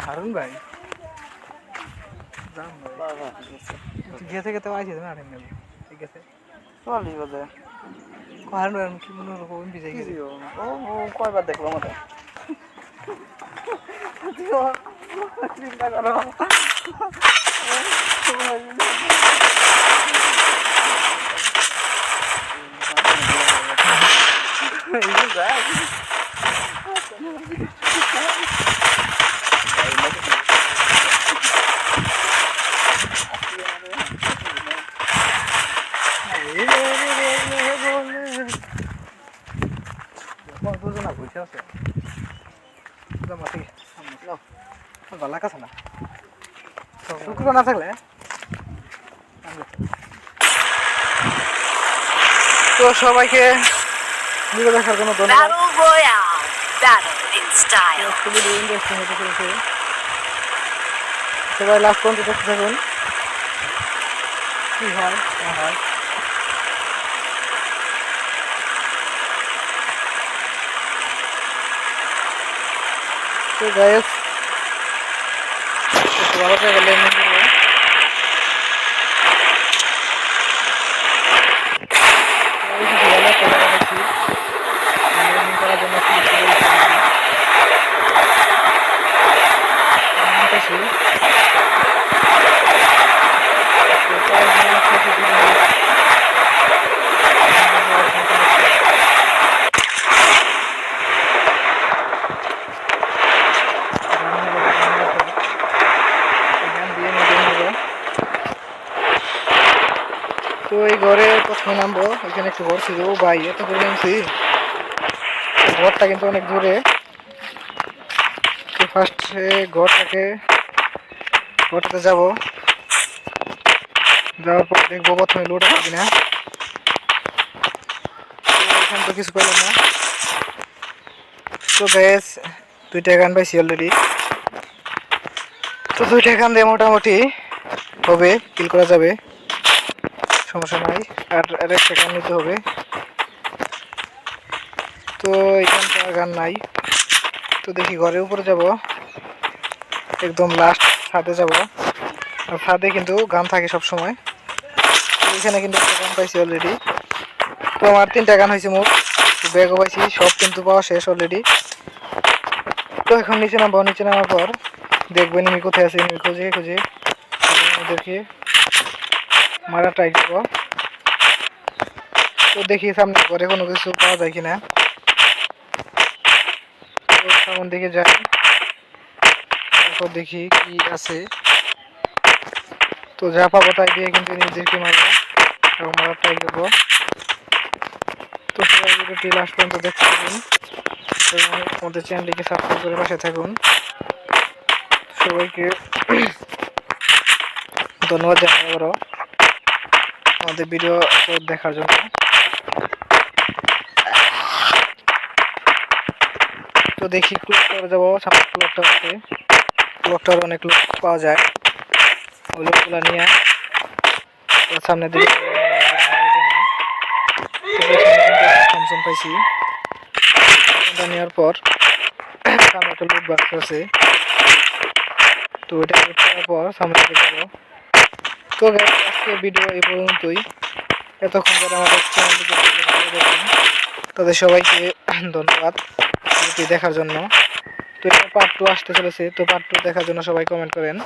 হারুন ভাই গেছে গেতে আইছে না ঠিক আছে চল্লিশ বাজে হারুন ভাই কি মনে হলো ভিজে গেছে ও কয়বার দেখলো আমাদের চিন্তা করো দুজনা বসে আছে ভালো লাগছে না শুক্র না থাকলে তো সবাইকে ভিডিও দেখার জন্য ধন্যবাদ খুবই ইন্টারেস্টিং হতে চলেছে সবাই লাস্ট পর্যন্ত দেখতে থাকুন কি হয় না হয় তো গাইস ভালো থাকলে করার জন্য তো এই ঘরে প্রথমে নামবো এখানে একটু ঘর ছিল ভাই এত করে নামছি ঘরটা কিন্তু অনেক দূরে তো ফার্স্টে ঘরটাতে যাবো যাওয়ার পর দেখবো প্রথমে লোড আছে কিনা এখানে তো কিছু পেলাম না তো গ্যাস 2টা গান পাইছি অলরেডি তো 2টা গান দিয়ে মোটামুটি হবে কিল করা যাবে সমস্যা নাই আর একটা গান নিতে হবে তো এখানটা গান নাই তো দেখি ঘরের উপরে যাব একদম লাস্ট ছাদে যাব আর ছাদে কিন্তু গান থাকে সব সময় এখানে কিন্তু একটা গান পাইছি অলরেডি তো আমার 3টা গান হয়েছে মোট ব্যাগও পাইছি সব কিন্তু পাওয়া শেষ অলরেডি তো এখন নিচে নামার পর দেখবো এনিমি কোথায় আছে এনিমি খুঁজে খুঁজে ওদেরকে মারা ট্রাই করবো তো দেখি সামনে ঘরে কোনো কিছু পাওয়া যায় কিনা তো সামন দিকে যাই তারপর দেখি কি আছে তো যা পাবো তাই দিয়ে কিন্তু নিজেদেরকে মারবো এবং মারার ট্রাই করবো তো সবাই ভিডিওটি লাস্ট পর্যন্ত দেখতে থাকুন এবং আমাদের চ্যানেলটিকে সাবস্ক্রাইব করে পাশে থাকুন সবাইকে ধন্যবাদ জানাই আবারও আমাদের ভিডিও দেখার জন্য তো দেখি ক্লক টাওয়ারে যাবো সামনে ক্লক টাওয়ারে ক্লক টাওয়ারে অনেক লোক পাওয়া যায় ওই লোকগুলো নিয়ে সামনে দিকে থমসন পাইছি নেওয়ার পর সামনে একটা লুট বাক্স আছে তো ওইটা লুট করার পর সামনে দিকে যাবো তো আজকে ভিডিও এই পর্যন্তই এতক্ষণ যারা আমাদের চ্যানেলটিকে দেখেন তাদের সবাইকে ধন্যবাদ ভিডিওটি দেখার জন্য তো এটা পার্ট 2 আসতে চলেছে তো পার্ট 2 দেখার জন্য সবাই কমেন্ট করেন